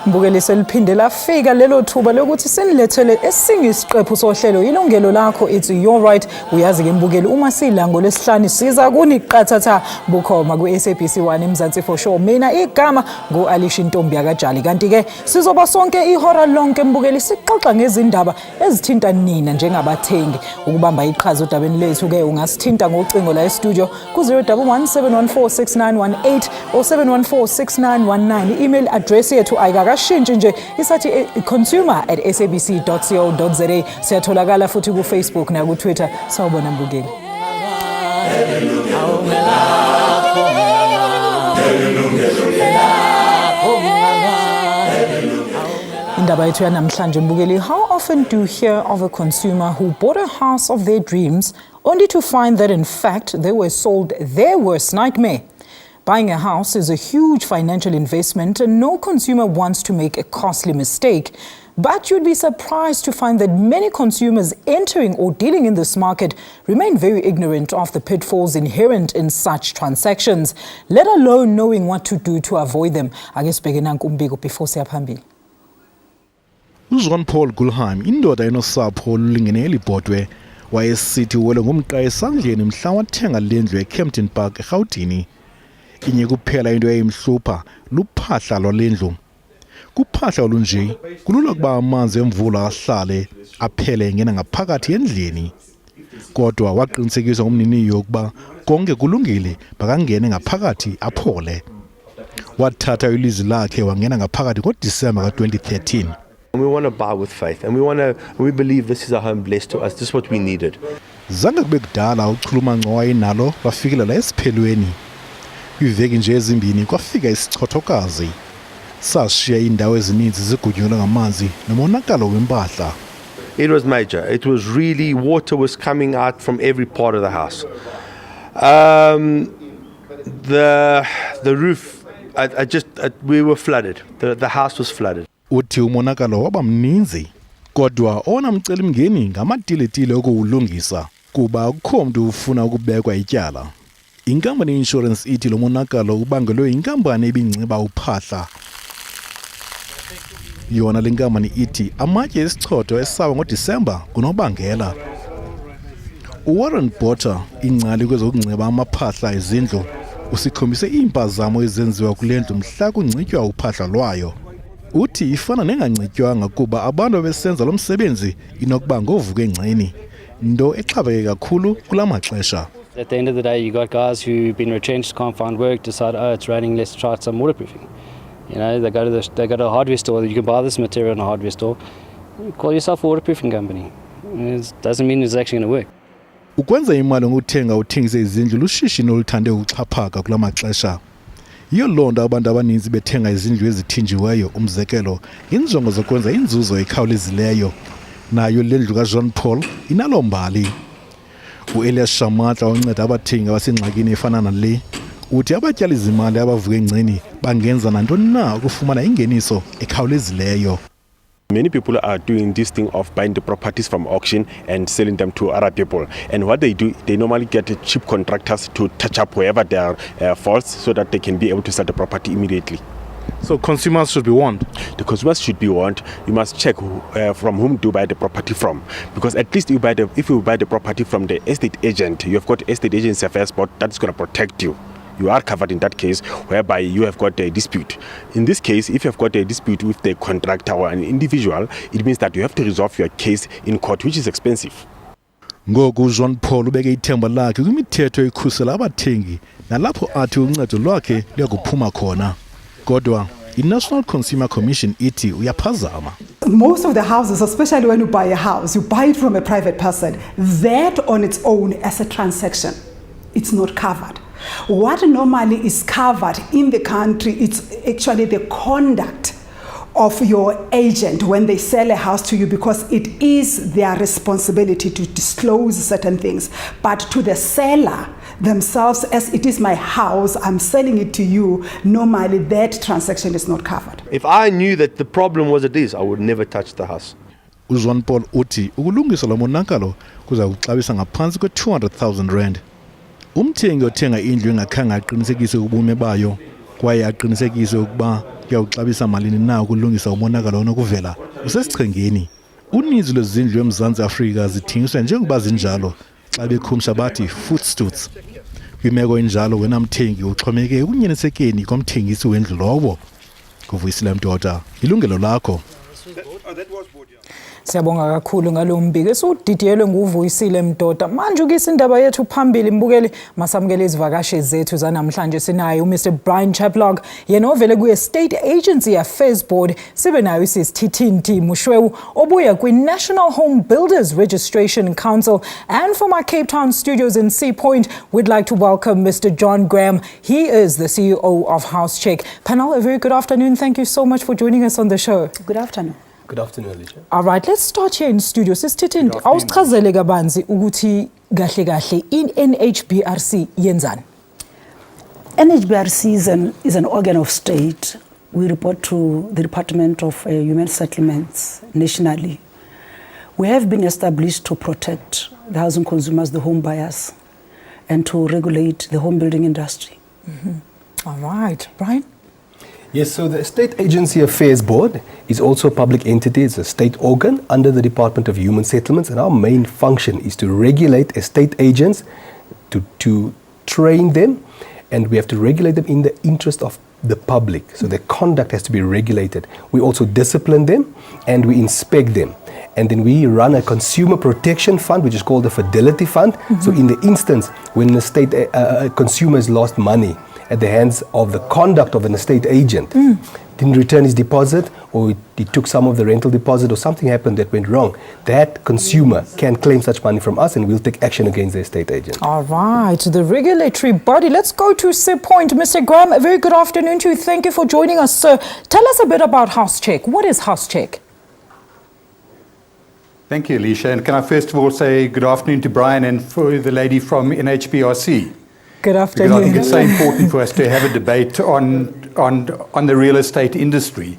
Mbukeli seliphinde lafika lelo thuba lokuthi sinilethele esinye isiqephu sohlelo Yilungelo Lakho. It's your right. Uyazi ke mbukeli, uma silango lesihlanu siza kuniqathatha bukhoma ku SABC 1 eMzansi for sure. Mina igama ngo-Alisha Ntombi yakajali. Kanti ke sizoba sonke ihora lonke mbukeli sixoxa ngezindaba ezithinta nina njengabathengi. Ukubamba iqhaza udabeni lethu ke ungasithinta ngocingo la e-studio ku 011 or 7146919. Email address yethu ayikakashintshi nje isathi consumer@sabc.co.za. Siyatholakala futhi ku Facebook na ku Twitter. Sawubona mbukeli. Indaba yethu yanamhlanje mbukeli, how often do you hear of a consumer who bought a house of their dreams only to find that in fact they were sold their worst nightmare? Buying a house is a huge financial investment and no consumer wants to make a costly mistake. But you'd be surprised to find that many consumers entering or dealing in this market remain very ignorant of the pitfalls inherent in such transactions, let alone knowing what to do to avoid them. Before siyaphambili. Jean Paul Gulheim, indoda enosapho olulingene elibhodwe, wayesithi wele ngumqa esandleni mhla wathenga lendlu eCampton Park eGauteng. Inye kuphela into eyimhlupha luphahla lwalendlu. Kuphahla olunje kulula kuba amanzi emvula ahlale aphele ngena ngaphakathi endlini. Kodwa waqinisekisa umniniyo ukuba konke kulungile bakangene ngaphakathi aphole. Wathatha ilizwi lakhe wangena ngaphakathi ngoDisemba ka-2013. We want to buy with faith, and we believe this is a home blessed to us. This is what we needed. Zange kube kudala uChuluma Ngcowayi nalo bafikela la esiphelweni. Kwiveki nje ezimbini kwafika isichothokazi. Sashiya indawo ezininzi zigunyulwe ngamanzi nomonakalo wempahla. It was major. It was really, water was coming out from every part of the house. The roof, we were flooded. The house was flooded. Uthi umonakalo waba mninzi kodwa ona mcelimngeni ngamatilitile okuwulungisa kuba akukho mntu ufuna ukubekwa ityala. Inkampani insurance ithi lo monakalo ubangelwe inkampani ebingciba uphahla. Yona le nkampani ithi amatye esichotho esawa ngoDisemba kunobangela. Warren Potter, ingcali kwezokungciba amaphahla ezindlu, usikhombise impazamo ezenziwa kule ndlu mhla kungcitywa uphahla lwayo. Uthi ifana nengancitywanga kuba abantu besenza lo msebenzi inokuba ngovuka engceni, nto exhabeke kakhulu kula maxesha. At the end of the day, you got guys who've been retrenched, can't find work, decide, oh, it's raining, let's try some waterproofing. You know, they go to a hardware store. You can buy this material in a hardware store. You call yourself a waterproofing company. It doesn't mean it's actually going to work. Ukwenza imali ngokuthenga uthengise izindlu lushishino oluthande ukuxhaphaka kula maxesha. Yiyo loo nto abantu abaninzi bethenga izindlu ezithinjiweyo, umzekelo injongo zokwenza inzuzo ekhawulezileyo. Nayo le ndlu kaJean Paul inalo mbali. U-Elias Shamatla onceda abathengi abasengxakini efana nale uthi abatyali zimali abavuka engceni bangenza nantoni na ukufumana ingeniso ekhawulezileyo. Many people are doing this thing of buying the properties from auction and selling them to other people. And what they do, they normally get cheap contractors to touch up wherever there are faults so that they can be able to sell the property immediately. So consumers should be warned? The consumers should be warned. You must check from whom to buy the property from. Because at least if you buy the property from the estate agent, you have got estate agent's affairs board that's going to protect you. You are covered in that case whereby you have got a dispute. In this case, if you have got a dispute with the contractor or an individual, it means that you have to resolve your case in court, which is expensive. Ngoku Jean Paul ubeke ithemba lakhe kwimithetho ekhusela abathengi nalapho athi uncedo lwakhe luyakuphuma khona. Kodwa i-National Consumer Commission ithi uyaphazama. Most of the houses, especially when you buy a house, you buy it from a private person. That on its own as a transaction, it's not covered. What normally is covered in the country, it's actually the conduct of your agent when they sell a house to you, because it is their responsibility to disclose certain things. But to the seller themselves, as it is my house, I'm selling it to you, normally that transaction is not covered. If I knew that the problem was this, I would never touch the house. Jean Paul uthi ukulungisa lo monakalo kuza kuxabisa ngaphansi kwe-200,000 rand. Umthengi othenga indlu engakhange aqinisekise ubume bayo kwaye aqinisekise ukuba kuyawuxabisa malini na ukulungisa umonakalo onokuvela usesichengeni. Uninzi lwezindlu eMzantsi Afrika zithengiswa njengoba zinjalo xa bekhumsha bathi footstoots. Kwimeko enjalo wena mthengi uxhomeke ekunyanisekeni komthengisi wendlu lowo. Kuvuyisile Mdota, Yilungelo Lakho. Siyabonga kakhulu ngalo mbiko esudidiyelwe nguvuyisile Mdota. Manje ukisa indaba yethu phambili mbukeli, masamukele izivakashi zethu zanamhlanje. Sinayo Mr. Brian Chaplock, yena ovele kwi-State Agency Affairs Board. Sibe nayo Tithinti Mushwewu obuya kwi-National Home Builders Registration Council. And from our Cape Town studios in Sea Point, we'd like to welcome Mr. John Graham. He is the CEO of House Check. Panel, a very good afternoon. Thank you so much for joining us on the show. Good afternoon. Good afternoon, Alicia. All right, let's start here in studio. Tithinti, awusichazele kabanzi ukuthi kahle kahle in NHBRC yenzani? NHBRC is an organ of state. We report to the Department of Human Settlements nationally. We have been established to protect the housing consumers, the home buyers, and to regulate the home building industry. All right, Brian? Yes, so the State Agency Affairs Board is also a public entity. It's a state organ under the Department of Human Settlements, and our main function is to regulate estate agents, to train them, and we have to regulate them in the interest of the public. So their conduct has to be regulated. We also discipline them and we inspect them. And then we run a consumer protection fund, which is called a fidelity fund. So in the instance when the state consumer has lost money at the hands of the conduct of an estate agent, didn't return his deposit, or he took some of the rental deposit, or something happened that went wrong, that consumer can claim such money from us and we'll take action against the estate agent. All right, the regulatory body. Let's go to Sea Point. Mr. Graham, a very good afternoon to you. Thank you for joining us, sir. Tell us a bit about House Check. What is House Check? Thank you, Alicia. And can I first of all say good afternoon to Brian and for the lady from NHBRC. Good afternoon. Because I think it's so important for us to have a debate on the real estate industry.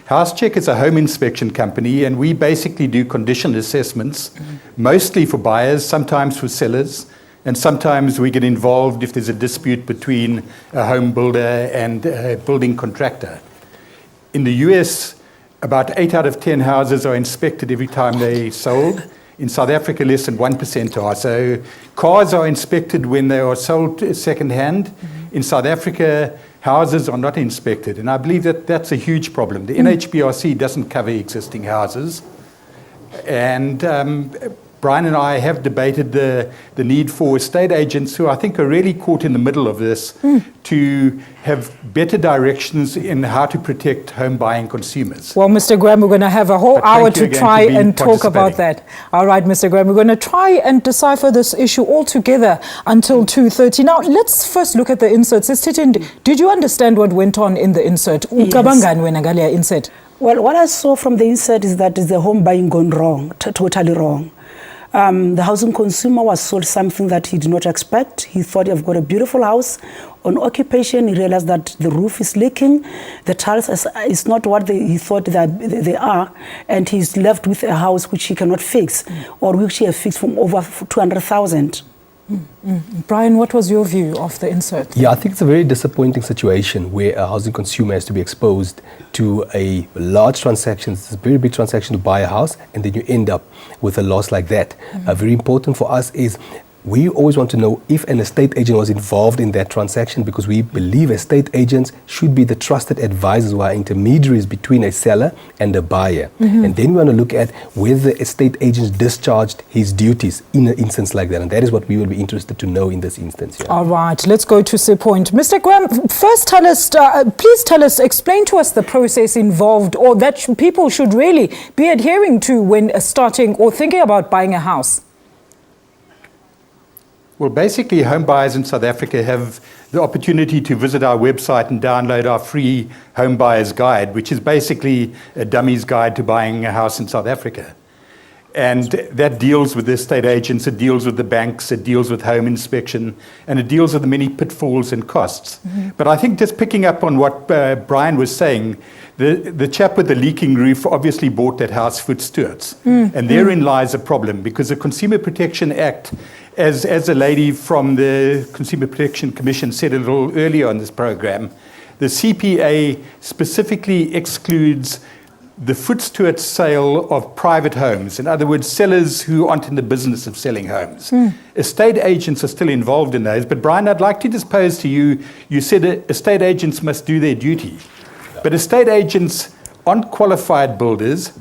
House Check is a home inspection company, and we basically do condition assessments, mostly for buyers, sometimes for sellers, and sometimes we get involved if there's a dispute between a home builder and a building contractor. In the US, about 8 out of 10 houses are inspected every time they're sold. In South Africa, less than 1% are. So cars are inspected when they are sold second-hand. In South Africa, houses are not inspected. And I believe that that's a huge problem. The NHBRC doesn't cover existing houses. And Brian and I have debated the need for estate agents who I think are really caught in the middle of this to have better directions in how to protect home buying consumers. Well, Mr. Graham, we're going to have a whole hour to try and talk about that. All right, Mr. Graham, we're going to try and decipher this issue all together until 2:30. Now, let's first look at the inserts. Did you understand what went on in the insert? Yes. Insert? Well, what I saw from the insert is that the home buying gone wrong, totally wrong. The housing consumer was sold something that he did not expect. He thought he've got a beautiful house. On occupation, he realized that the roof is leaking. The tiles is not what he thought that they are. And he's left with a house which he cannot fix, or which he has fixed from over 200,000. Brian, what was your view of the insert? Yeah, I think it's a very disappointing situation where a housing consumer has to be exposed to a large transaction. It's a very big transaction to buy a house, and then you end up with a loss like that. Very important for us is we always want to know if an estate agent was involved in that transaction, because we believe estate agents should be the trusted advisors who are intermediaries between a seller and a buyer. And then we want to look at whether the estate agent discharged his duties in an instance like that. And that is what we will be interested to know in this instance. Yeah. All right, let's go to Sea Point. Mr. Graham, first tell us, please tell us, explain to us the process involved, or that people should really be adhering to when starting or thinking about buying a house. Well, basically, home buyers in South Africa have the opportunity to visit our website and download our free home buyer's guide, which is basically a dummy's guide to buying a house in South Africa. And that deals with the estate agents, it deals with the banks, it deals with home inspection, and it deals with the many pitfalls and costs. But I think just picking up on what Brian was saying, the chap with the leaking roof obviously bought that house foot stewards. And therein lies a problem, because the Consumer Protection Act, as a lady from the Consumer Protection Commission said a little earlier on this program, the CPA specifically excludes the footsteward sale of private homes. In other words, sellers who aren't in the business of selling homes. Estate agents are still involved in those. But Brian, I'd like to just pose to you, you said estate agents must do their duty. But estate agents aren't qualified builders.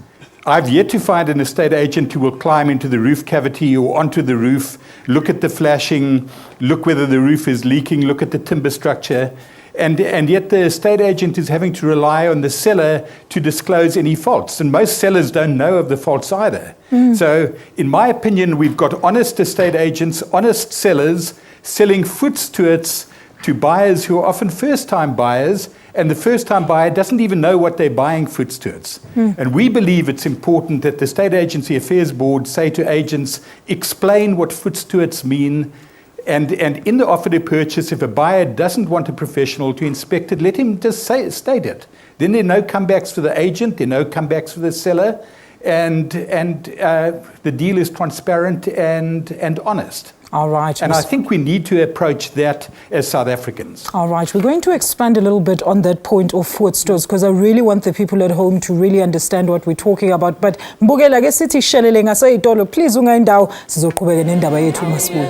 I've yet to find an estate agent who will climb into the roof cavity or onto the roof, look at the flashing, look whether the roof is leaking, look at the timber structure. And yet the estate agent is having to rely on the seller to disclose any faults. And most sellers don't know of the faults either. So in my opinion, we've got honest estate agents, honest sellers, selling footstewards to buyers who are often first-time buyers, and the first-time buyer doesn't even know what they're buying footstewards. And we believe it's important that the State Agency Affairs Board say to agents, explain what footstewards mean. And in the offer to purchase, if a buyer doesn't want a professional to inspect it, let him just state it. Then there are no comebacks for the agent, there are no comebacks for the seller, and the deal is transparent and honest. All right. And I think we need to approach that as South Africans. All right. We're going to expand a little bit on that point of footstools because I really want the people at home to really understand what we're talking about. But Mbugela ke sithi shelele ngaseyitolo, please ungayindawo sizoqhubeka nendaba yethu masibuye.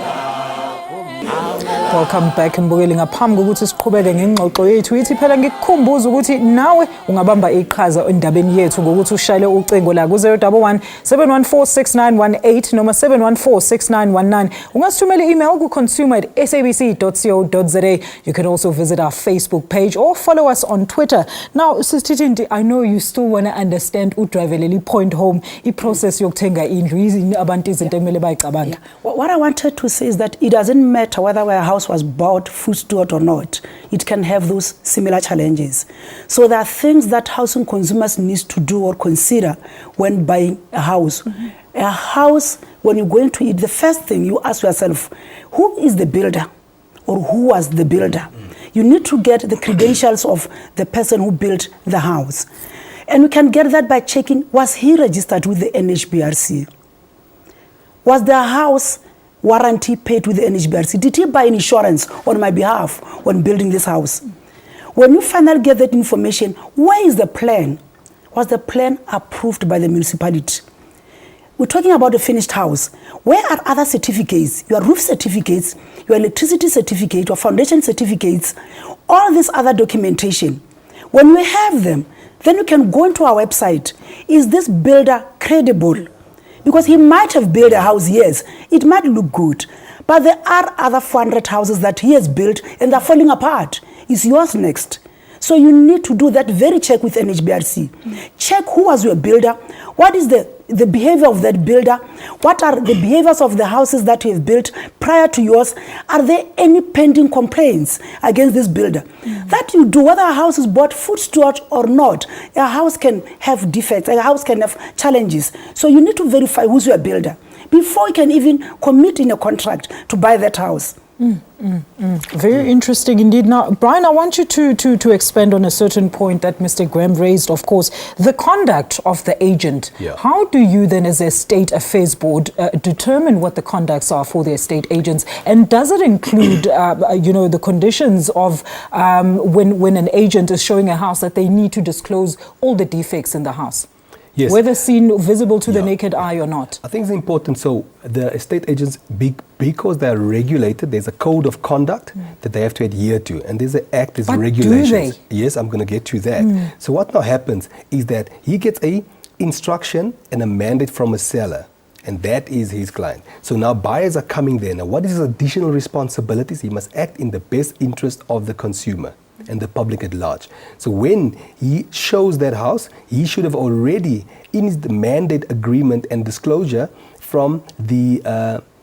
Welcome back Mbukeli, ngaphambi kokuthi siqhubeke ngengxoxo yethu yithi phela ngikukhumbuza ukuthi nawe ungabamba iqhaza endabeni yethu ngokuthi ushayele ucingo la ku 011 7146918 noma 7146919. Ungasithumela email ku consumer@sabc.co.za. You can also visit our Facebook page or follow us on Twitter. Now Sister Titi, I know you still want to understand udriveleli point home process yokuthenga indlu yizini abantu izinto ekumele bayicabange. What I wanted to say is that it doesn't matter whether a house was bought footsteward or not. It can have those similar challenges. So there are things that housing consumers need to do or consider when buying a house. A house, when you're going to it, the first thing you ask yourself, who is the builder or who was the builder? You need to get the credentials of the person who built the house. And we can get that by checking, was he registered with the NHBRC? Was the house warranty paid with the NHBRC? Did he buy insurance on my behalf when building this house? When you finally get that information, where is the plan? Was the plan approved by the municipality? We're talking about a finished house. Where are other certificates? Your roof certificates, your electricity certificate, your foundation certificates, all this other documentation. When you have them, then you can go into our website. Is this builder credible? Because he might have built a house, yes, it might look good, but there are other 400 houses that he has built and they're falling apart. Is yours next? So you need to do that very check with NHBRC. Check who was your builder, what is the behavior of that builder, what are the behaviors of the houses that you have built prior to yours, are there any pending complaints against this builder? That you do, whether a house is bought footsteward or not, a house can have defects, a house can have challenges. So you need to verify who's your builder before you can even commit in a contract to buy that house. Very interesting indeed. Now, Brian, I want you to expand on a certain point that Mr. Graham raised, of course, the conduct of the agent. Yeah. How do you then, as a State Affairs Board, determine what the conducts are for the estate agents? And does it include, the conditions of when an agent is showing a house that they need to disclose all the defects in the house? Yes. Whether seen visible to the naked eye or not. I think it's important. So the estate agents, because they are regulated, there's a code of conduct that they have to adhere to. And there's an act, there's regulations. Do they? Yes, I'm going to get to that. So what now happens is that he gets a instruction and a mandate from a seller. And that is his client. So now buyers are coming there. Now what is his additional responsibilities? He must act in the best interest of the consumer and the public at large. So when he shows that house, he should have already, in his mandate agreement and disclosure from the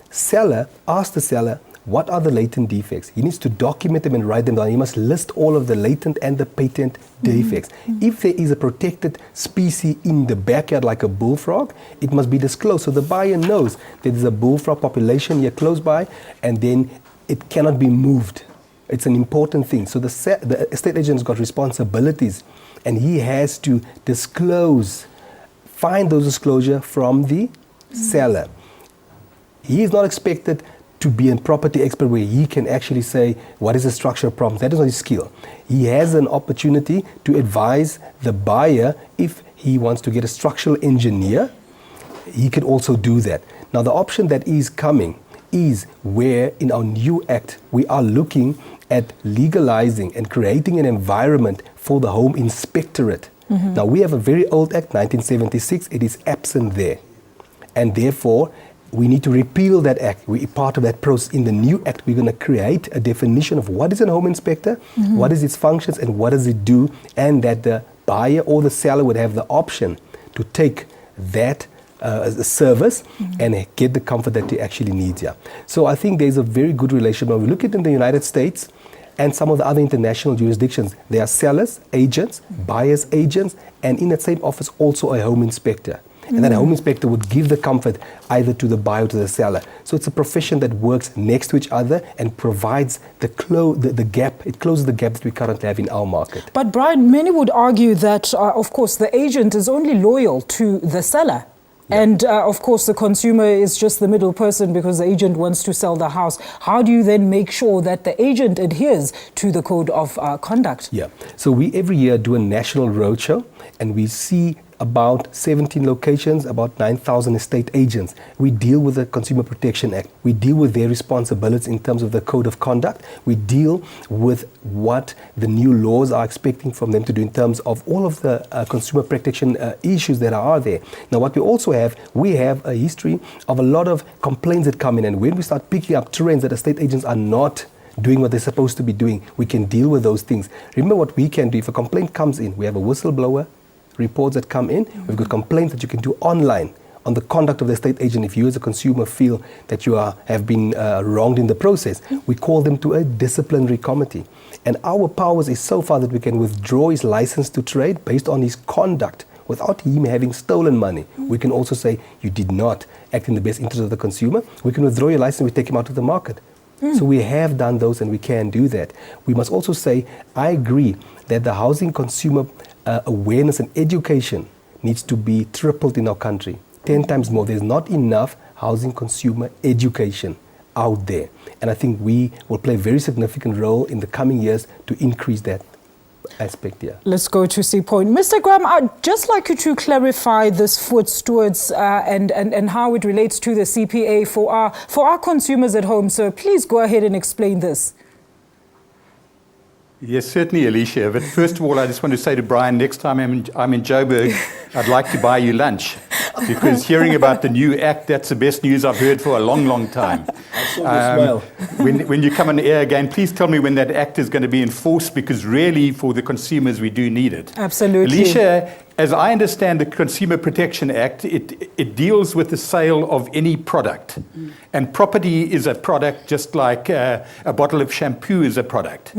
seller, asked the seller, what are the latent defects? He needs to document them and write them down. He must list all of the latent and the patent defects. If there is a protected species in the backyard like a bullfrog, it must be disclosed so the buyer knows that there's a bullfrog population here close by and then it cannot be moved. It's an important thing. So the estate agent's got responsibilities and he has to find those disclosure from the seller. He is not expected to be a property expert where he can actually say what is the structural problem. That is not his skill. He has an opportunity to advise the buyer if he wants to get a structural engineer. He can also do that. Now the option that is coming is where in our new act we are looking at legalizing and creating an environment for the home inspectorate. Now we have a very old act, 1976, it is absent there. And therefore, we need to repeal that act. We're part of that process. In the new act, we're going to create a definition of what is a home inspector, what is its functions, and what does it do, and that the buyer or the seller would have the option to take that service and get the comfort that he actually needs. Yeah. So I think there's a very good relationship. When we look at it in the United States and some of the other international jurisdictions, there are sellers, agents, buyers, agents, and in that same office also a home inspector. And then a home inspector would give the comfort either to the buyer or to the seller. So it's a profession that works next to each other and provides the gap. It closes the gap that we currently have in our market. But Brian, many would argue that, of course, the agent is only loyal to the seller. Yeah. And, of course, the consumer is just the middle person because the agent wants to sell the house. How do you then make sure that the agent adheres to the code of conduct? Yeah. So we every year do a national roadshow, and we see about 17 locations, about 9,000 estate agents. We deal with the Consumer Protection Act. We deal with their responsibilities in terms of the code of conduct. We deal with what the new laws are expecting from them to do in terms of all of the consumer protection issues that are there. Now, what we have a history of a lot of complaints that come in, and when we start picking up trends that estate agents are not doing what they're supposed to be doing, we can deal with those things. Remember what we can do. If a complaint comes in, we have a whistleblower reports that come in. We've got complaints that you can do online on the conduct of the estate agent. If you as a consumer feel that you have been wronged in the process, we call them to a disciplinary committee. And our powers is so far that we can withdraw his license to trade based on his conduct without him having stolen money. We can also say, you did not act in the best interest of the consumer. We can withdraw your license, we take him out of the market. So we have done those and we can do that. We must also say, I agree that the housing consumer awareness and education needs to be tripled in our country, 10 times more. There's not enough housing consumer education out there. And I think we will play a very significant role in the coming years to increase that aspect. Yeah. Let's go to C Point. Mr. Graham, I'd just like you to clarify this foot stewards and how it relates to the CPA for our consumers at home. So please go ahead and explain this. Yes, certainly, Alicia. But first of all, I just want to say to Brian, next time I'm in Joburg, I'd like to buy you lunch. Because hearing about the new act, that's the best news I've heard for a long, long time. When you come on the air again, please tell me when that act is going to be enforced, because really, for the consumers, we do need it. Absolutely. Alicia, as I understand the Consumer Protection Act, it deals with the sale of any product. And property is a product just like a bottle of shampoo is a product.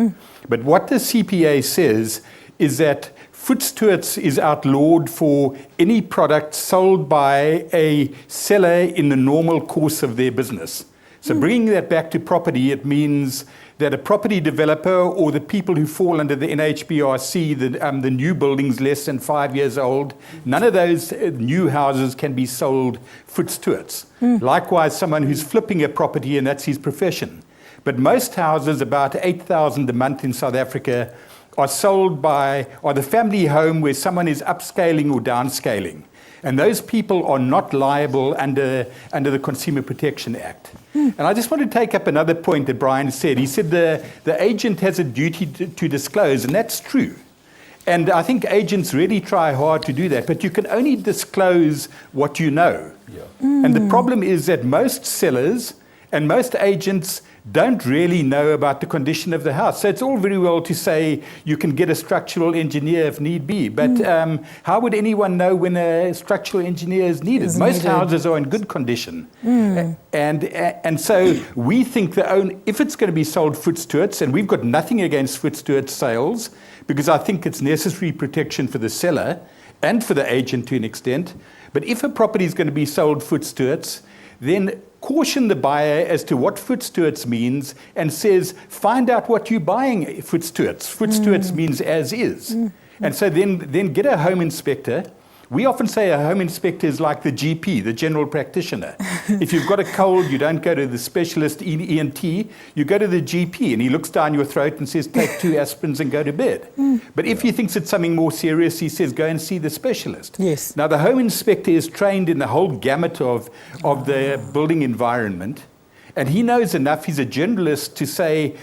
But what the CPA says is that foot stewards is outlawed for any product sold by a seller in the normal course of their business. So bringing that back to property, it means that a property developer or the people who fall under the NHBRC, the new buildings less than 5 years old, none of those new houses can be sold foot stewards. Likewise, someone who's flipping a property and that's his profession. But most houses, about 8,000 a month in South Africa, are sold by the family home where someone is upscaling or downscaling. And those people are not liable under the Consumer Protection Act. And I just want to take up another point that Brian said. He said the agent has a duty to disclose, and that's true. And I think agents really try hard to do that, but you can only disclose what you know. Yeah. And the problem is that most sellers and most agents don't really know about the condition of the house. So it's all very well to say you can get a structural engineer if need be, but how would anyone know when a structural engineer is needed? Most houses are in good condition. And so we think if it's going to be sold foot stewards, and we've got nothing against foot steward sales, because I think it's necessary protection for the seller and for the agent to an extent, but if a property is going to be sold foot stewards, then caution the buyer as to what foot stewards means and says, find out what you're buying foot stewards. Foot stewards means as is. And so then get a home inspector We often say a home inspector is like the GP, the general practitioner. If you've got a cold, you don't go to the specialist ENT, you go to the GP and he looks down your throat and says, take 2 aspirins and go to bed. But if he thinks it's something more serious, he says, go and see the specialist. Yes. Now, the home inspector is trained in the whole gamut of the building environment, and he knows enough, he's a generalist, to say,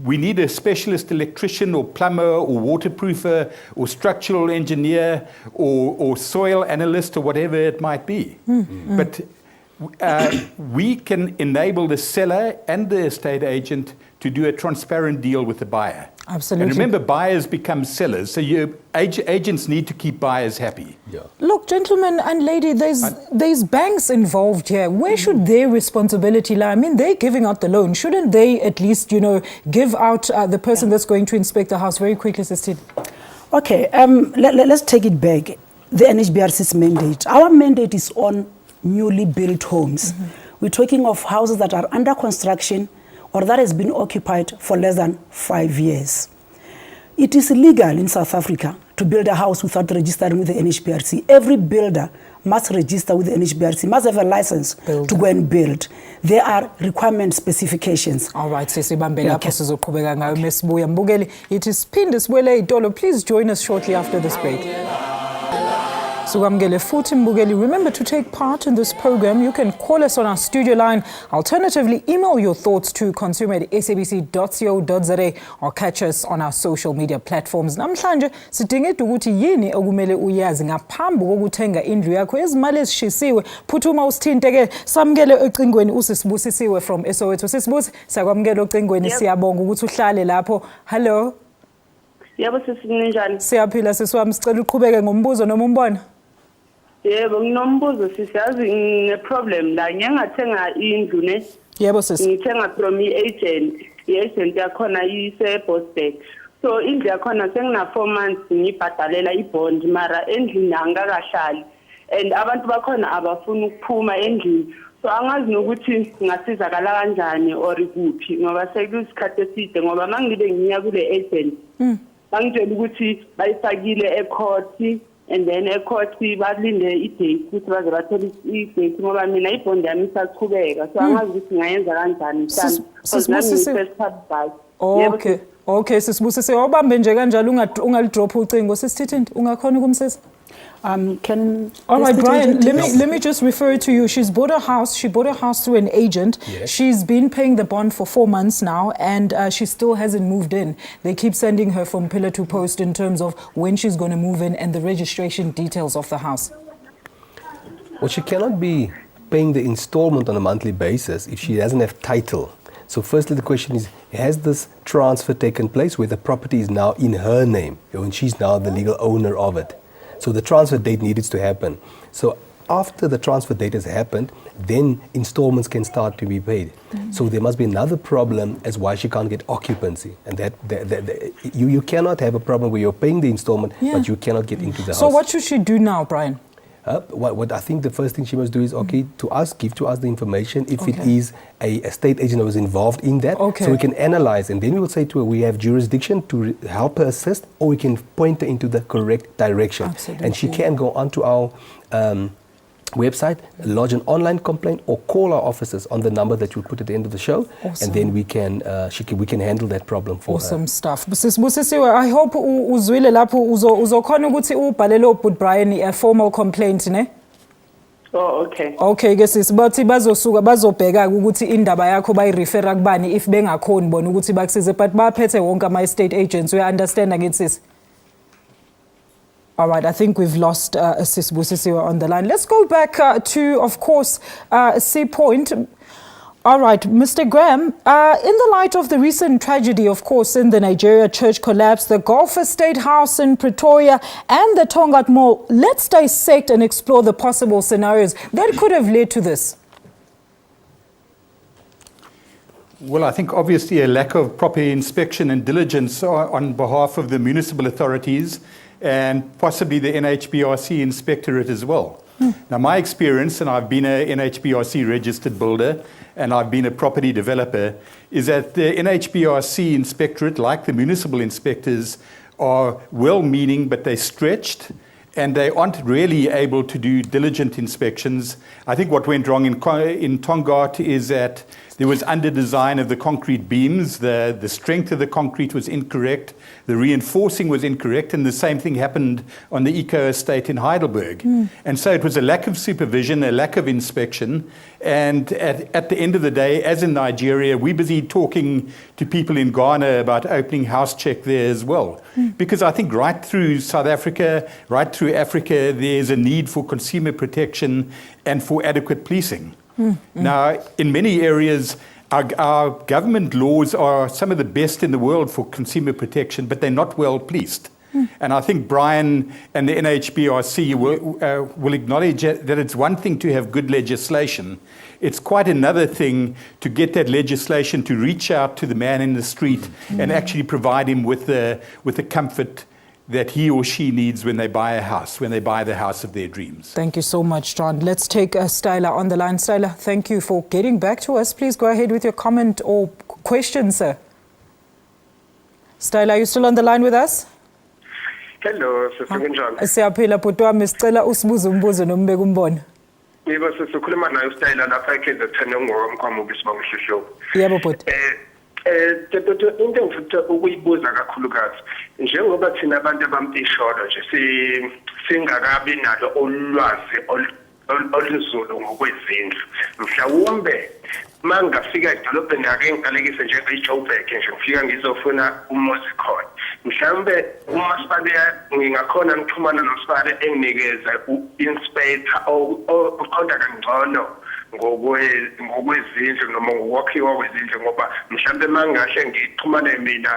we need a specialist electrician or plumber or waterproofer or structural engineer or soil analyst or whatever it might be. But we can enable the seller and the estate agent to do a transparent deal with the buyer. Absolutely. And remember, buyers become sellers, so agents need to keep buyers happy. Yeah. Look, gentlemen and lady, there's banks involved here. Where should their responsibility lie? I mean, they're giving out the loan. Shouldn't they at least, give out the person that's going to inspect the house very quickly, Sister? Okay, let's take it back. The NHBRC's mandate. Our mandate is on newly built homes. We're talking of houses that are under construction or that has been occupied for less than 5 years. It is illegal in South Africa to build a house without registering with the NHBRC. Every builder must register with the NHBRC, must have a license to go and build. There are requirement specifications. All right, Sisi Bambela, sizoqhubeka ngayo mesibuya mbukeli. It is Phinde Sibuyele Idolo. Please join us shortly after this break. Sukamgele futhi mbukeli, remember to take part in this program. You can call us on our studio line. Alternatively, email your thoughts to consumer@sabc.co.za or catch us on our social media platforms. Namhlanje sidingida ukuthi yini okumele uyazi ngaphambi kokuthenga indlu yakho. Izimali ezishisiwe, phuthuma usithinte ke samukele ocingweni usisibusisiwe from Soweto. Sisibusi, siyakwamukela ocingweni, siyabonga ukuthi uhlale lapho. Hello. Yebo sisi ninjani? Siyaphila sisiwami, sicela uqhubeke ngombuzo noma umbona. Yebo nginombuzo sisiyazi ngeproblem la ngiyangathenga indlu ne. Yebo sisi. Ngithenga from i-agent. I-agent yakhona ise Bosberg. So indlu yakhona sengina 4 months ngibhadalela ibond mara endlini angakahlali. And abantu bakhona abafuna ukuphuma endlini. So angazi nokuthi ngasizakala kanjani or kuphi ngoba sekuyisikhathi eside ngoba mangibe ngiya kule agent. Bangitshela ukuthi bayifakile ecourt and then ecourt balinde i-date ukuthi baze bathole i-date ngoba mina ibond yami isaqhubeka. So angazi ukuthi ngayenza kanjani mhlawumbe. Okay, sisibusise wabambe nje kanjalo ungalidrop ucingo sisithini ungakhona ukumsisa. All right, Brian, let me just refer to you. She bought a house through an agent. Yes. She's been paying the bond for 4 months now, and she still hasn't moved in. They keep sending her from pillar to post in terms of when she's going to move in and the registration details of the house. Well, she cannot be paying the installment on a monthly basis if she doesn't have title. So firstly, the question is, has this transfer taken place where the property is now in her name and she's now the legal owner of it? So the transfer date needed to happen. So after the transfer date has happened, then installments can start to be paid. So there must be another problem as why she can't get occupancy. And you cannot have a problem where you're paying the installment, but you cannot get into the house. So what should she do now, Brian? What I think the first thing she must do is, give to us the information if it is a estate agent that was involved in that, so we can analyze, and then we will say to her, we have jurisdiction to help her assist, or we can point her into the correct direction. Absolutely. And she can go onto our website, lodge an online complaint, or call our officers on the number that you put at the end of the show, and then we can handle that problem for her. Awesome stuff. Sisibusisiwe, I hope uzwile lapho uzokhona ukuthi ubhalele uBud Brian a formal complaint ne? Oh, okay. Okay ke sis, bathi bazosuka bazobheka ukuthi indaba yakho bayirefera kubani if bengakhoni bona ukuthi bakusize, but baphethe wonke ama estate agents. We understand again sis. All right, I think we've lost Sis Busisiwe on the line. Let's go back to, of course, C Point. All right, Mr. Graham, in the light of the recent tragedy, of course, in the Nigeria church collapse, the Gulf Estate House in Pretoria and the Tongaat Mall, let's dissect and explore the possible scenarios that could have led to this. Well, I think obviously a lack of proper inspection and diligence on behalf of the municipal authorities and possibly the NHBRC inspectorate as well. Now, my experience, and I've been an NHBRC registered builder and I've been a property developer, is that the NHBRC inspectorate, like the municipal inspectors, are well-meaning, but they're stretched and they aren't really able to do diligent inspections. I think what went wrong in Tongaat is that there was under-design of the concrete beams, the strength of the concrete was incorrect, the reinforcing was incorrect, and the same thing happened on the Eco Estate in Heidelberg. And so it was a lack of supervision, a lack of inspection, and at the end of the day, as in Nigeria, we're busy talking to people in Ghana about opening house check there as well. Because I think right through South Africa, right through Africa, there's a need for consumer protection and for adequate policing. Now, in many areas, our government laws are some of the best in the world for consumer protection, but they're not well policed. And I think Brian and the NHBRC will acknowledge that it's one thing to have good legislation. It's quite another thing to get that legislation to reach out to the man in the street and actually provide him with the comfort that he or she needs when they buy a house, when they buy the house of their dreams. Thank you so much, John. Let's take Styler on the line. Styler, thank you for getting back to us. Please go ahead with your comment or question, sir. Styler, are you still on the line with us? Hello, Sifunjani. Siyaphila bhuti wami, sicela usibuze umbuzo nombeka umbono. Yebo sesikhuluma nayo Styler lapha eKZN ngomkhamo bisibonga ushushu. Yebo bhuti. Into engifuna ukuyibuza kakhulukazi njengoba thina abantu abamtisholo nje singakabi nalo olwazi oluzulu ngokwezindlu mhlawumbe mangafika edolobheni ake ngiqalekise nje eJoburg nje ngifika ngizofuna umuzi khona mhlawumbe umasipala ngingakhona ngixhumana nomasipala enginikeza uinspector oqonda kangcono ngokwezindlu noma ngokwakhiwa kwezindlu ngoba mhlawumbe mangahle ngixhumane mina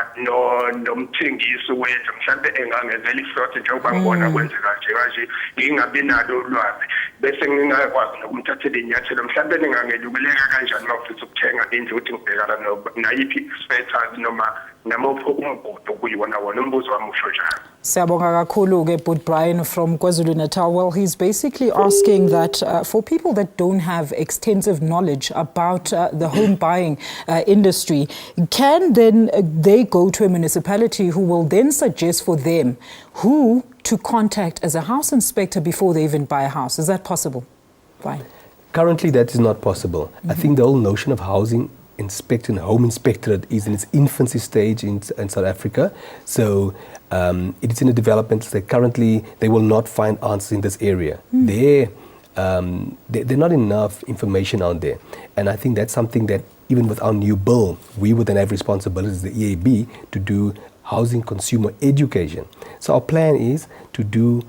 nomthengisi wendlu mhlawumbe engangezela ifront njengoba ngibona kwenzeka nje kanje ngingabi nalo ulwazi bese ngingakwazi nokumthathela inyathelo mhlawumbe ningangeluleka kanjani mawufisa ukuthenga indlu ukuthi ngibhekana nayiphi expertise noma namupho umbudo kuyiwona wona umbuzo wami usho njalo. Siyabonga kakhulu ke Bud Brian from KwaZulu-Natal. Well, he's basically asking that for people that don't have extensive knowledge about the home buying industry, can then they go to a municipality who will then suggest for them who to contact as a house inspector before they even buy a house? Is that possible? Fine. Currently, that is not possible. I think the whole notion of housing inspector and home inspectorate is in its infancy stage in South Africa. So it is in a development stage. Currently, they will not find answers in this area. There's not enough information out there. And I think that's something that even with our new bill, we would then have responsibilities, the EAB, to do housing consumer education. So our plan is to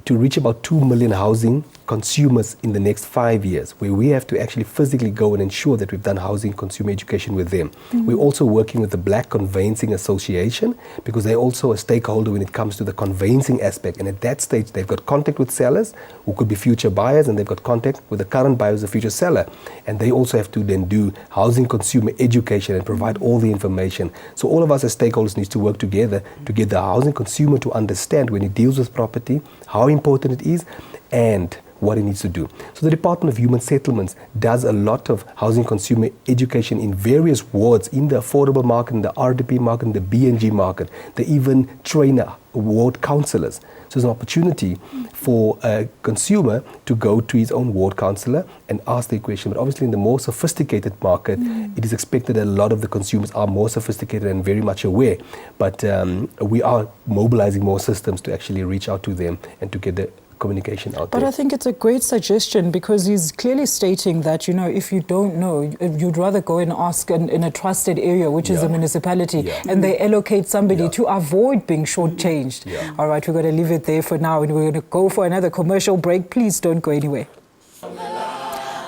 reach about 2 million housing consumers in the next 5 years, where we have to actually physically go and ensure that we've done housing consumer education with them. We're also working with the Black Conveyancing Association because they're also a stakeholder when it comes to the conveyancing aspect. And at that stage, they've got contact with sellers who could be future buyers, and they've got contact with the current buyer who's a future seller. And they also have to then do housing consumer education and provide all the information. So all of us as stakeholders need to work together to get the housing consumer to understand when he deals with property, how important it is, and what it needs to do. So the Department of Human Settlements does a lot of housing consumer education in various wards, in the affordable market, in the RDP market, in the BNG market. They even train ward councillors. So there's an opportunity for a consumer to go to his own ward councillor and ask the question. But obviously in the more sophisticated market, it is expected that a lot of the consumers are more sophisticated and very much aware. But we are mobilizing more systems to actually reach out to them and to get the communication out there. But I think it's a great suggestion because he's clearly stating that, you know, if you don't know, you'd rather go and ask in a trusted area, which is a municipality, and they allocate somebody to avoid being shortchanged. All right, we're going to leave it there for now and we're going to go for another commercial break. Please don't go anywhere.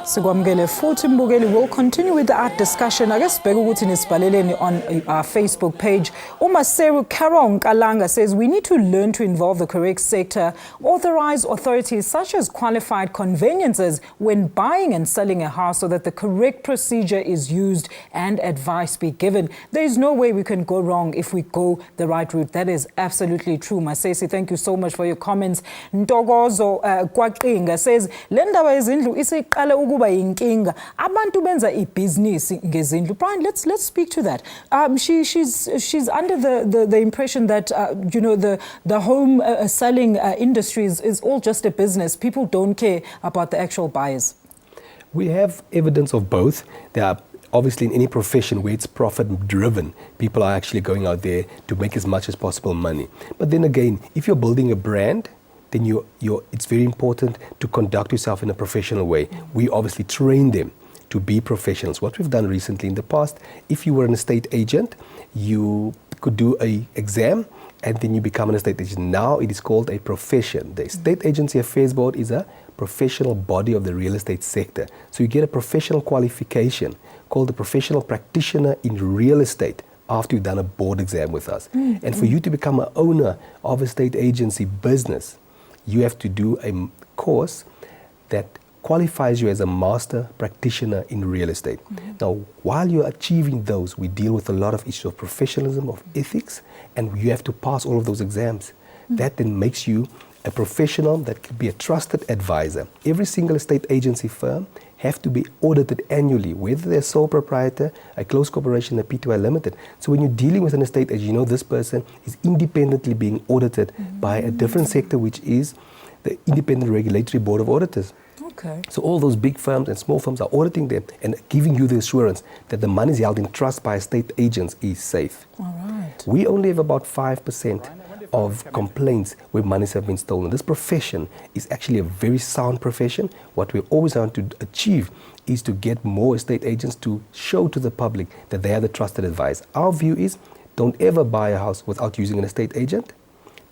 Sigwamgele futhi mbukeli will continue with our discussion. I guess bheka ukuthi nisibhaleleni on our Facebook page. Umaseru Karong Kalanga says we need to learn to involve the correct sector, authorize authorities such as qualified conveyancers when buying and selling a house so that the correct procedure is used and advice be given. There is no way we can go wrong if we go the right route. That is absolutely true. Masesi, thank you so much for your comments. Ntogozo Kwaqinga says le ndaba yezindlu isiqala kuba yinkinga abantu benza ibhizinisi ngezindlu. Brian, let's speak to that. She's under the impression that you know, the home selling industry is all just a business. People don't care about the actual buyers. We have evidence of both. There are obviously in any profession where it's profit driven, people are actually going out there to make as much as possible money. But then again, if you're building a brand, then it's very important to conduct yourself in a professional way. We obviously train them to be professionals. What we've done recently in the past, if you were an estate agent, you could do an exam and then you become an estate agent. Now it is called a profession. The Estate Agency Affairs Board is a professional body of the real estate sector. So you get a professional qualification called the professional practitioner in real estate after you've done a board exam with us. And for you to become an owner of a estate agency business, you have to do a course that qualifies you as a master practitioner in real estate. Now, while you're achieving those, we deal with a lot of issues of professionalism, of ethics, and you have to pass all of those exams. That then makes you a professional that could be a trusted advisor. Every single estate agency firm have to be audited annually, whether they're sole proprietor, a close corporation, a P2I limited. So when you're dealing with an estate agent, you know this person is independently being audited by a different sector, which is the Independent Regulatory Board of Auditors. Okay. So all those big firms and small firms are auditing them and giving you the assurance that the money is held in trust by estate agents is safe. All right. We only have about 5% of complaints where monies have been stolen. This profession is actually a very sound profession. What we always want to achieve is to get more estate agents to show to the public that they are the trusted advisor. Our view is, don't ever buy a house without using an estate agent.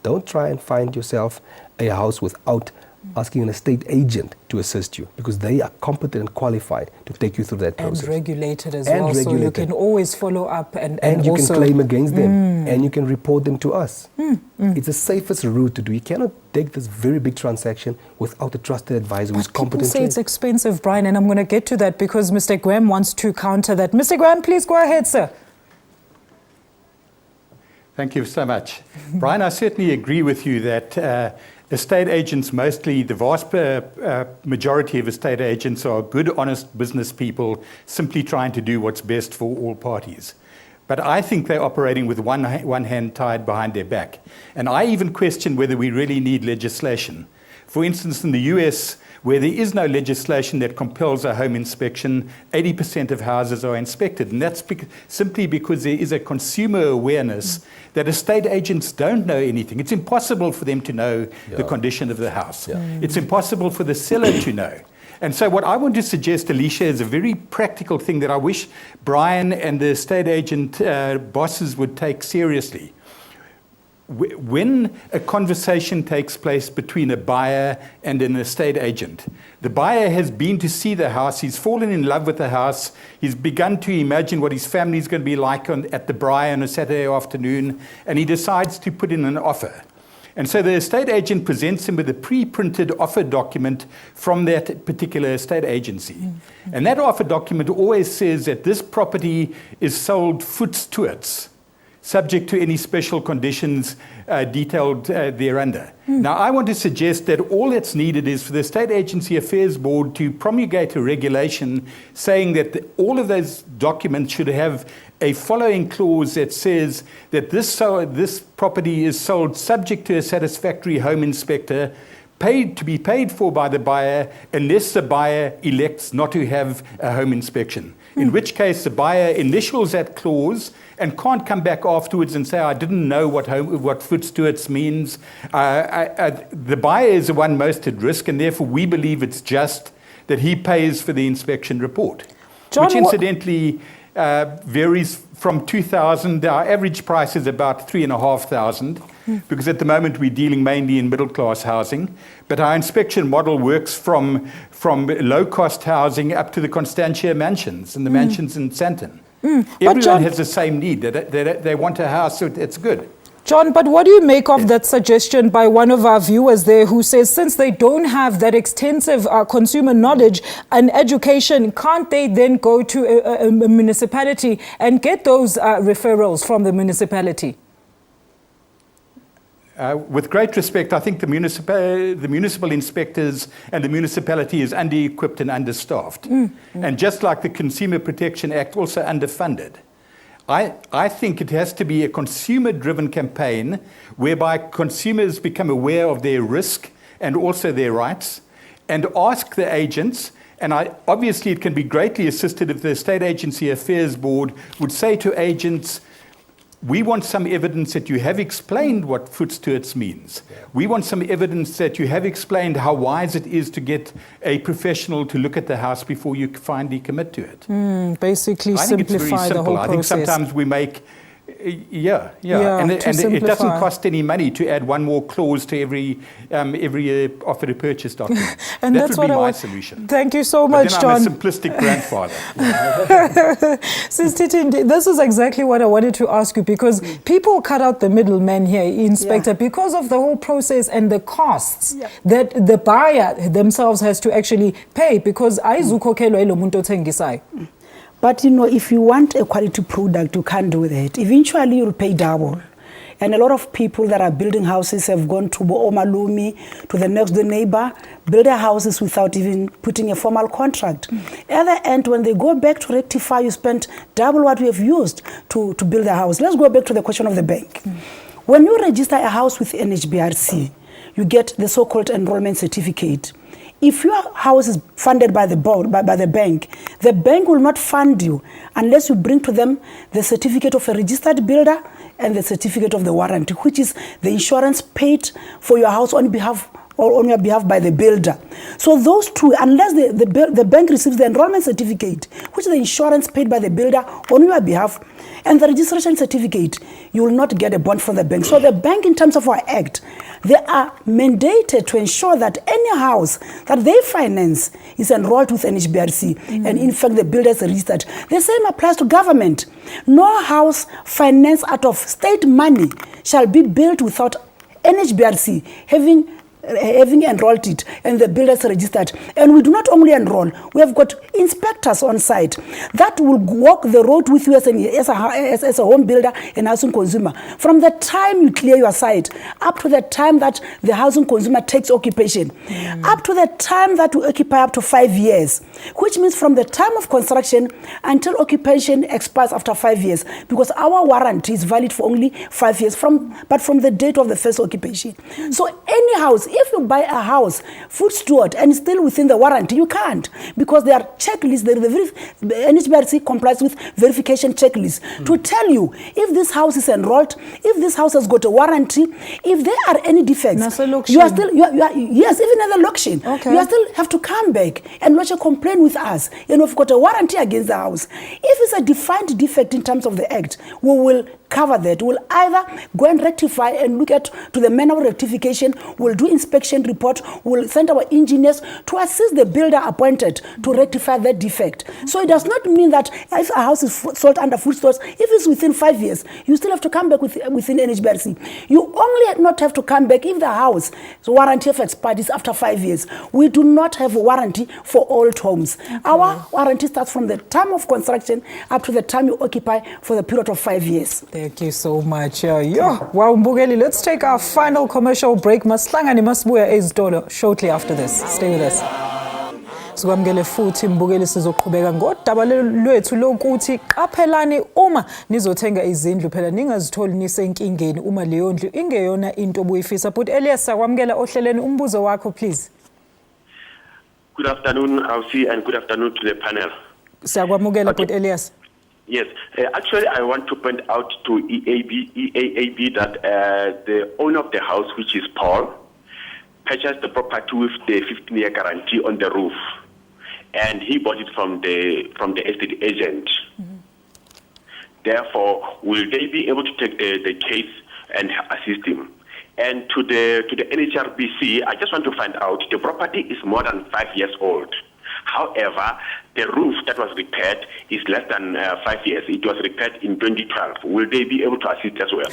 Don't try and find yourself a house without asking an estate agent to assist you, because they are competent and qualified to take you through that process. And regulated as well, so you can always follow up and you also can claim against them, and you can report them to us. It's the safest route to do. You cannot take this very big transaction without a trusted advisor who's competent. People say it's expensive, Brian, and I'm going to get to that because Mr. Graham wants to counter that. Mr. Graham, please go ahead, sir. Thank you so much. Brian, I certainly agree with you that estate agents, mostly the vast majority of estate agents are good, honest business people simply trying to do what's best for all parties. But I think they're operating with one hand tied behind their back. And I even question whether we really need legislation. For instance, in the US, where there is no legislation that compels a home inspection, 80% of houses are inspected. And that's simply because there is a consumer awareness that estate agents don't know anything. It's impossible for them to know the condition of the house. It's impossible for the seller to know. And so what I want to suggest, Alicia, is a very practical thing that I wish Brian and the estate agent bosses would take seriously. When a conversation takes place between a buyer and an estate agent, the buyer has been to see the house, he's fallen in love with the house, he's begun to imagine what his family is going to be like at the braai on a Saturday afternoon, and he decides to put in an offer. And so the estate agent presents him with a pre-printed offer document from that particular estate agency. And that offer document always says that this property is sold footstoets, subject to any special conditions detailed thereunder. Now, I want to suggest that all that's needed is for the Estate Agency Affairs Board to promulgate a regulation saying that all of those documents should have a following clause that says that this property is sold subject to a satisfactory home inspector, to be paid for by the buyer, unless the buyer elects not to have a home inspection. In which case the buyer initials that clause and can't come back afterwards and say, I didn't know what footstewards means. The buyer is the one most at risk, and therefore we believe it's just that he pays for the inspection report. John, which incidentally varies from 2,000. Our average price is about 3,500. Because at the moment we're dealing mainly in middle-class housing. But our inspection model works from low-cost housing up to the Constantia mansions and the mansions in Sandton. Everyone has the same need. They want a house, so it's good. John, but what do you make of that suggestion by one of our viewers there who says since they don't have that extensive consumer knowledge and education, can't they then go to a municipality and get those referrals from the municipality? With great respect, I think the municipal inspectors and the municipality is under-equipped and understaffed. And just like the Consumer Protection Act, also underfunded. I think it has to be a consumer-driven campaign whereby consumers become aware of their risk and also their rights and ask the agents, and obviously it can be greatly assisted if the Estate Agency Affairs Board would say to agents, we want some evidence that you have explained what foot stewards means. We want some evidence that you have explained how wise it is to get a professional to look at the house before you finally commit to it. Basically I think it's very simplify the simple. whole I think process. sometimes we make, and to it doesn't simplify. cost any money to add one more clause to every offer to purchase document. And that that's would be what I my want. solution. Thank you so But much, then John. I'm a simplistic grandfather. Sis Titi, this is exactly what I wanted to ask you, because people cut out the middleman here, Inspector, because of the whole process and the costs that the buyer themselves has to actually pay, because ayizukhokelwa ilo muntu othengisayo. But you know, if you want a quality product, you can't do that. Eventually, you'll pay double. And a lot of people that are building houses have gone to Omalumi, to the next door neighbor, build their houses without even putting a formal contract. At the end, when they go back to rectify, you spend double what we have used to build a house. Let's go back to the question of the bank. When you register a house with NHBRC, you get the so-called enrollment certificate. If your house is funded by the bank will not fund you unless you bring to them the certificate of a registered builder and the certificate of the warranty, which is the insurance paid for your house on your behalf by the builder. So those two, unless the bank receives the enrollment certificate, which is the insurance paid by the builder on your behalf, and the registration certificate, you will not get a bond from the bank. So the bank, in terms of our act, they are mandated to ensure that any house that they finance is enrolled with NHBRC, and in fact the builder is registered. The same applies to government. No house financed out of state money shall be built without NHBRC having enrolled it and the builders registered. And we do not only enroll, we have got inspectors on site that will walk the road with you as a home builder and housing consumer. From the time you clear your site up to the time that the housing consumer takes occupation, up to the time that you occupy up to 5 years, which means from the time of construction until occupation expires after 5 years, because our warranty is valid for only 5 years, but from the date of the first occupation. So any house, if you buy a house, food steward, and still within the warranty, you can't, because there are checklists. The NHBRC complies with verification checklists to tell you if this house is enrolled, if this house has got a warranty, if there are any defects. You are still, yes, even at the auction, you still have to come back and lodge a complaint with us. And we've got a warranty against the house. If it's a defined defect in terms of the act, we will cover that. We'll either go and rectify and look at to the manner of rectification. We'll do inspection report. We'll send our engineers to assist the builder appointed to rectify that defect. So it does not mean that if a house is sold under food stores, if it's within 5 years, you still have to come back within NHBRC. You only not have to come back if the house warranty of expired is after 5 years. We do not have a warranty for old homes. Our warranty starts from the time of construction up to the time you occupy for the period of 5 years. Thank you so much. Wow, Mbugeli, let's take our final commercial break. Maslangani masibuya ezitolo shortly after this. Stay with us. Sikwamukele futhi Mbugeli, sizoqhubeka ngodaba lwethu lokuthi qaphelani uma nizothenga izindlu, phela ningazitholi nisenkingeni uma leyo ndlu ingeyona into obuyifisa. But Elias, sakwamukela ohleleni, umbuzo wakho please. Good afternoon, Ausi, and good afternoon to the panel. Sakwamukela but Elias. Yes, actually I want to point out to EAAB that the owner of the house, which is Paul, purchased the property with the 15-year guarantee on the roof, and he bought it from the estate agent. Therefore, will they be able to take the case and assist him? And to the NHRBC, I just want to find out, the property is more than 5 years old. However, the roof that was repaired is less than 5 years. It was repaired in 2012. Will they be able to assist as well?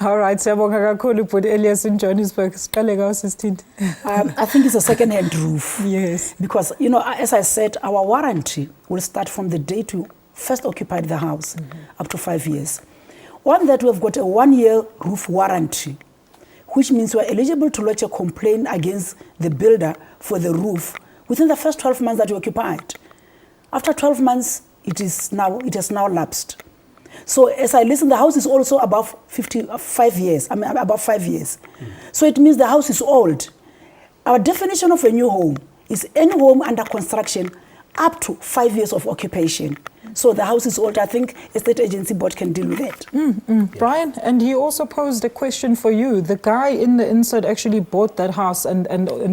All right, siyabonga kakhulu but Elias in Johannesburg. I think it's a second-hand roof. Yes. Because, you know, as I said, our warranty will start from the date you first occupied the house up to 5 years. On that, we've got a 1-year roof warranty. which means we're eligible to lodge a complaint against the builder for the roof within the first 12 months that you occupied. After 12 months, it has now lapsed. So as I listen, the house is also above 5 years. Above 5 years. So it means the house is old. Our definition of a new home is any home under construction up to 5 years of occupation. So the house is old. I think estate agency board can deal with it. Brian, and he also posed a question for you. The guy in the insert actually bought that house and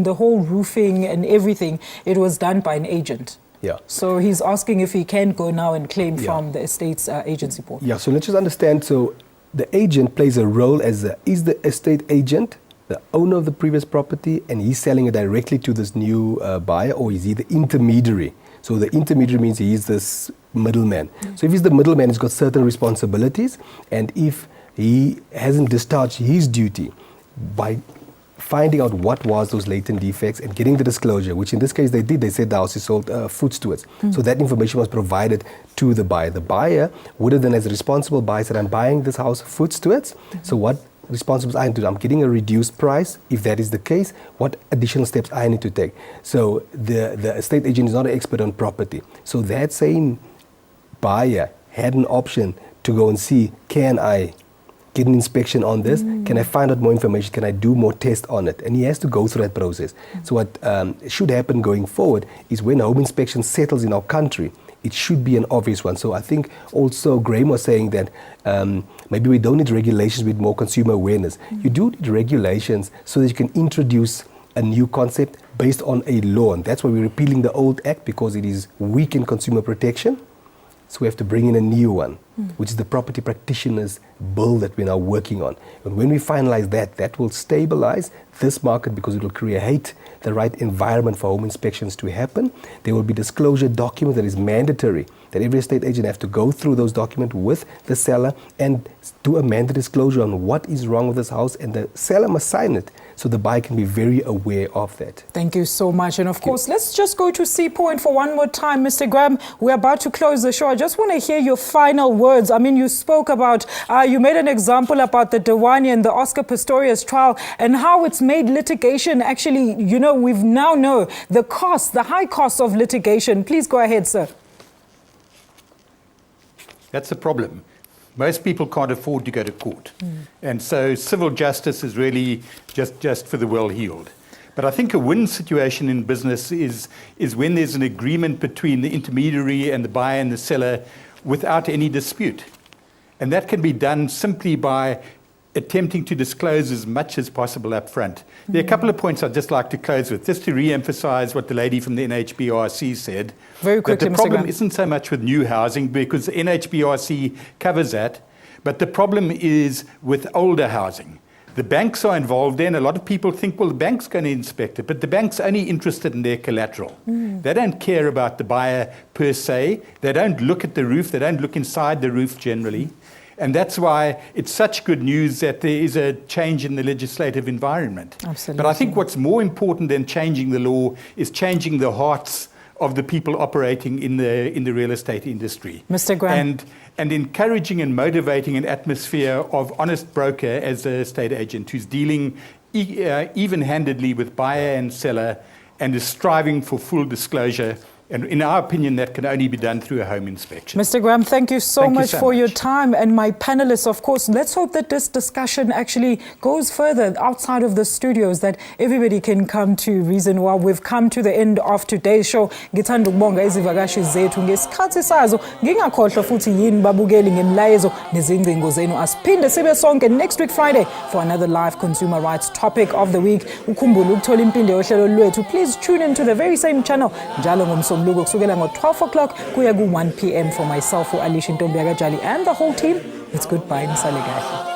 the whole roofing and everything, it was done by an agent. Yeah. So he's asking if he can go now and claim from the estate's agency board. Yeah, so let's just understand. So the agent plays a role as is the estate agent the owner of the previous property and he's selling it directly to this new buyer, or is he the intermediary? So the intermediary means he is this middleman. So if he's the middleman, he's got certain responsibilities, and if he hasn't discharged his duty by finding out what was those latent defects and getting the disclosure, which in this case they did. They said the house is sold foot stewards. So that information was provided to the buyer. The buyer would have then, as a responsible buyer, said, I'm buying this house foot stewards. So what responsible I need to do? I'm getting a reduced price. If that is the case, what additional steps I need to take? So the estate agent is not an expert on property. So that same buyer had an option to go and see, can I get an inspection on this? Can I find out more information? Can I do more tests on it? And he has to go through that process. So what should happen going forward is when home inspection settles in our country, it should be an obvious one. So I think also Graham was saying that maybe we don't need regulations with more consumer awareness. You do need regulations so that you can introduce a new concept based on a law. And that's why we're repealing the old act, because it is weak in consumer protection. So we have to bring in a new one, which is the property practitioners bill that we're now working on. And when we finalize that, that will stabilize this market, because it will create the right environment for home inspections to happen. There will be disclosure document that is mandatory, that every estate agent have to go through those documents with the seller and do a mandatory disclosure on what is wrong with this house, and the seller must sign it so the buyer can be very aware of that. Thank you so much. And of course, let's just go to C Point for one more time. Mr. Graham, we're about to close the show. I just want to hear your final words. I mean, you spoke about, you made an example about the Dewani and the Oscar Pistorius trial and how it's made litigation actually, you know, we've now know the cost, the high cost of litigation. Please go ahead, sir. That's the problem. Most people can't afford to go to court. And so civil justice is really just for the well-heeled. But I think a win situation in business is when there's an agreement between the intermediary and the buyer and the seller without any dispute. And that can be done simply by attempting to disclose as much as possible up front. There are a couple of points I'd just like to close with, just to re-emphasize what the lady from the NHBRC said. Very quickly, that the problem isn't so much with new housing, because the NHBRC covers that, but the problem is with older housing. The banks are involved then. A lot of people think, well, the bank's going to inspect it, but the bank's only interested in their collateral. They don't care about the buyer per se. They don't look at the roof. They don't look inside the roof generally. And that's why it's such good news that there is a change in the legislative environment. Absolutely. But I think what's more important than changing the law is changing the hearts of the people operating in the real estate industry. Mr. Graham. And encouraging and motivating an atmosphere of honest broker as a estate agent who's dealing even-handedly with buyer and seller and is striving for full disclosure. And in our opinion, that can only be done through a home inspection. Mr. Graham, thank you so much for your time. And my panelists, of course, let's hope that this discussion actually goes further outside of the studios, that everybody can come to reason. While we've come to the end of today's show, ngithanda ukubonga izivakashi zethu ngesikhathi sazo, ngingakhohlwa futhi yini babukeli ngemlayezo nezingcingo zenu. Asiphinde sibe sonke next week Friday for another live consumer rights topic of the week. Ukhumbule ukuthola impinde yohlelo lwethu. Please tune in to the very same channel njalo ngomso kusukela ngo-12 o'clock kuya ku-1 p.m. for myself, Alicia Ntombi Akajali, and the whole team. It's goodbye. Nisale kahle.